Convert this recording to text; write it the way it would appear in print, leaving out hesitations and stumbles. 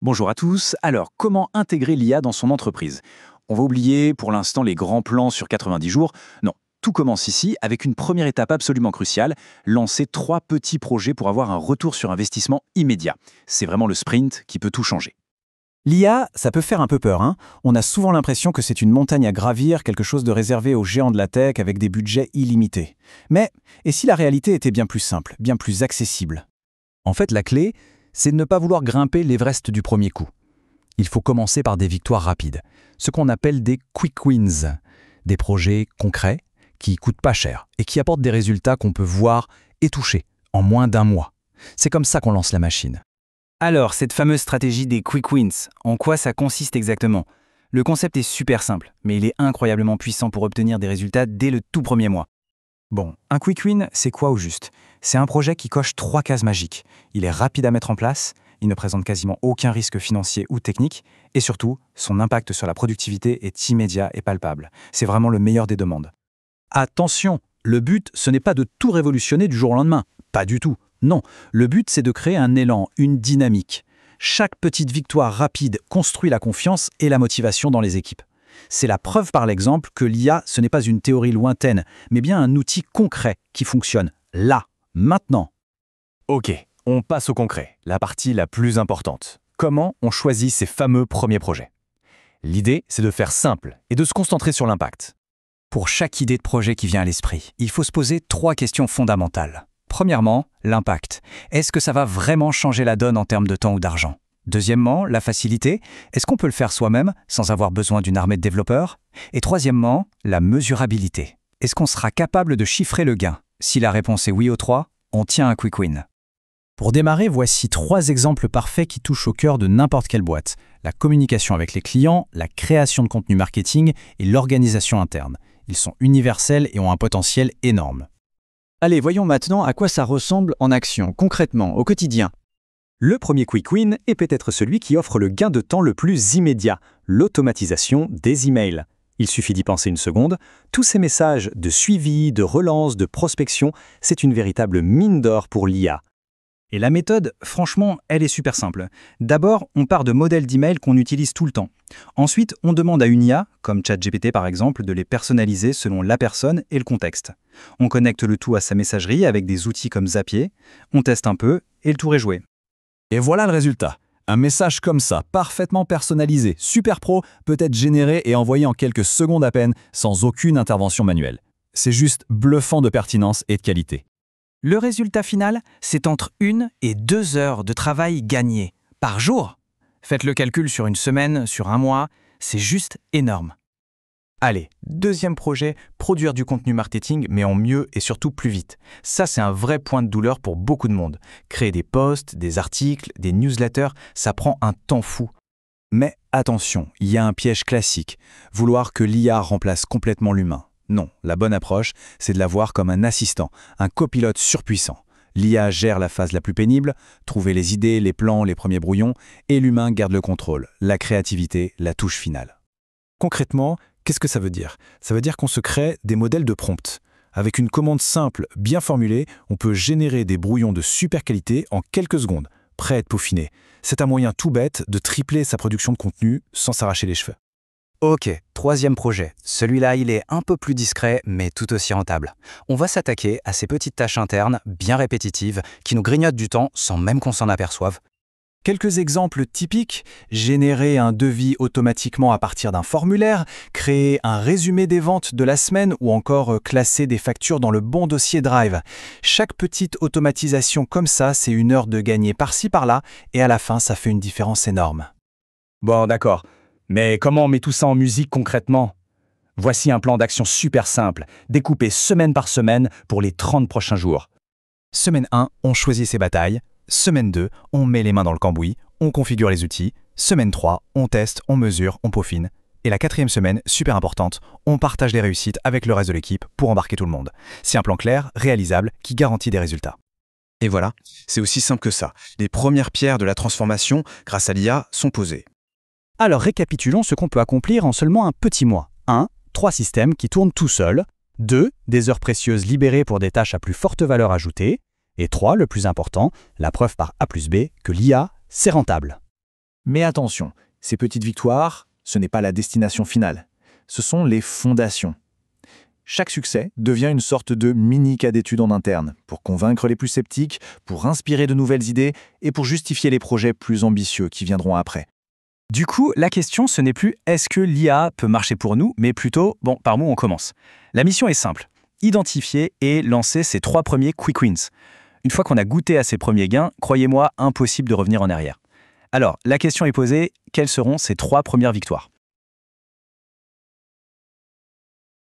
Bonjour à tous. Alors, comment intégrer l'IA dans son entreprise? On va oublier pour l'instant les grands plans sur 90 jours. Non, tout commence ici avec une première étape absolument cruciale, lancer 3 petits projets pour avoir un retour sur investissement immédiat. C'est vraiment le sprint qui peut tout changer. L'IA, ça peut faire un peu peur, hein. On a souvent l'impression que c'est une montagne à gravir, quelque chose de réservé aux géants de la tech avec des budgets illimités. Mais, et si la réalité était bien plus simple, bien plus accessible? En fait, la clé, c'est de ne pas vouloir grimper l'Everest du premier coup. Il faut commencer par des victoires rapides, ce qu'on appelle des quick wins, des projets concrets qui coûtent pas cher et qui apportent des résultats qu'on peut voir et toucher en moins d'un mois. C'est comme ça qu'on lance la machine. Alors, cette fameuse stratégie des quick wins, en quoi ça consiste exactement? Le concept est super simple, mais il est incroyablement puissant pour obtenir des résultats dès le tout premier mois. Bon, un quick win, c'est quoi au juste? C'est un projet qui coche 3 cases magiques. Il est rapide à mettre en place, il ne présente quasiment aucun risque financier ou technique, et surtout, son impact sur la productivité est immédiat et palpable. C'est vraiment le meilleur des deux mondes. Attention, le but, ce n'est pas de tout révolutionner du jour au lendemain. Pas du tout. Non, le but, c'est de créer un élan, une dynamique. Chaque petite victoire rapide construit la confiance et la motivation dans les équipes. C'est la preuve par l'exemple que l'IA, ce n'est pas une théorie lointaine, mais bien un outil concret qui fonctionne là, maintenant. Ok, on passe au concret, la partie la plus importante. Comment on choisit ces fameux premiers projets? L'idée, c'est de faire simple et de se concentrer sur l'impact. Pour chaque idée de projet qui vient à l'esprit, il faut se poser 3 questions fondamentales. Premièrement, l'impact. Est-ce que ça va vraiment changer la donne en termes de temps ou d'argent? Deuxièmement, la facilité. Est-ce qu'on peut le faire soi-même sans avoir besoin d'une armée de développeurs? Et troisièmement, la mesurabilité. Est-ce qu'on sera capable de chiffrer le gain? Si la réponse est oui aux 3, on tient un quick win. Pour démarrer, voici 3 exemples parfaits qui touchent au cœur de n'importe quelle boîte. La communication avec les clients, la création de contenu marketing et l'organisation interne. Ils sont universels et ont un potentiel énorme. Allez, voyons maintenant à quoi ça ressemble en action, concrètement, au quotidien. Le premier quick win est peut-être celui qui offre le gain de temps le plus immédiat, l'automatisation des emails. Il suffit d'y penser une seconde, tous ces messages de suivi, de relance, de prospection, c'est une véritable mine d'or pour l'IA. Et la méthode, franchement, elle est super simple. D'abord, on part de modèles d'email qu'on utilise tout le temps. Ensuite, on demande à une IA, comme ChatGPT par exemple, de les personnaliser selon la personne et le contexte. On connecte le tout à sa messagerie avec des outils comme Zapier, on teste un peu et le tour est joué. Et voilà le résultat. Un message comme ça, parfaitement personnalisé, super pro, peut être généré et envoyé en quelques secondes à peine, sans aucune intervention manuelle. C'est juste bluffant de pertinence et de qualité. Le résultat final, c'est entre 1 et 2 heures de travail gagné par jour. Faites le calcul sur une semaine, sur un mois, c'est juste énorme. Allez, deuxième projet, produire du contenu marketing, mais en mieux et surtout plus vite. Ça, c'est un vrai point de douleur pour beaucoup de monde. Créer des posts, des articles, des newsletters, ça prend un temps fou. Mais attention, il y a un piège classique, vouloir que l'IA remplace complètement l'humain. Non, la bonne approche, c'est de la voir comme un assistant, un copilote surpuissant. L'IA gère la phase la plus pénible, trouver les idées, les plans, les premiers brouillons, et l'humain garde le contrôle, la créativité, la touche finale. Concrètement, qu'est-ce que ça veut dire? Ça veut dire qu'on se crée des modèles de prompt. Avec une commande simple, bien formulée, on peut générer des brouillons de super qualité en quelques secondes, prêts à être peaufinés. C'est un moyen tout bête de tripler sa production de contenu sans s'arracher les cheveux. Ok, 3e projet. Celui-là, il est un peu plus discret, mais tout aussi rentable. On va s'attaquer à ces petites tâches internes, bien répétitives, qui nous grignotent du temps sans même qu'on s'en aperçoive. Quelques exemples typiques, générer un devis automatiquement à partir d'un formulaire, créer un résumé des ventes de la semaine ou encore classer des factures dans le bon dossier Drive. Chaque petite automatisation comme ça, c'est 1 heure de gagner par-ci par-là et à la fin, ça fait une différence énorme. Bon, d'accord. Mais comment on met tout ça en musique concrètement? Voici un plan d'action super simple, découpé semaine par semaine pour les 30 prochains jours. Semaine 1, on choisit ses batailles. Semaine 2, on met les mains dans le cambouis, on configure les outils. Semaine 3, on teste, on mesure, on peaufine. Et la 4e semaine, super importante, on partage les réussites avec le reste de l'équipe pour embarquer tout le monde. C'est un plan clair, réalisable, qui garantit des résultats. Et voilà, c'est aussi simple que ça. Les premières pierres de la transformation, grâce à l'IA, sont posées. Alors récapitulons ce qu'on peut accomplir en seulement un petit mois. 1. 3 systèmes qui tournent tout seuls. 2. Des heures précieuses libérées pour des tâches à plus forte valeur ajoutée. Et 3. Le plus important, la preuve par A plus B que l'IA, c'est rentable. Mais attention, ces petites victoires, ce n'est pas la destination finale. Ce sont les fondations. Chaque succès devient une sorte de mini cas d'étude en interne, pour convaincre les plus sceptiques, pour inspirer de nouvelles idées et pour justifier les projets plus ambitieux qui viendront après. Du coup, la question, ce n'est plus est-ce que l'IA peut marcher pour nous, mais plutôt, par où on commence. La mission est simple, identifier et lancer ces 3 premiers quick wins. Une fois qu'on a goûté à ces premiers gains, croyez-moi, impossible de revenir en arrière. Alors, la question est posée, quelles seront ces 3 premières victoires ?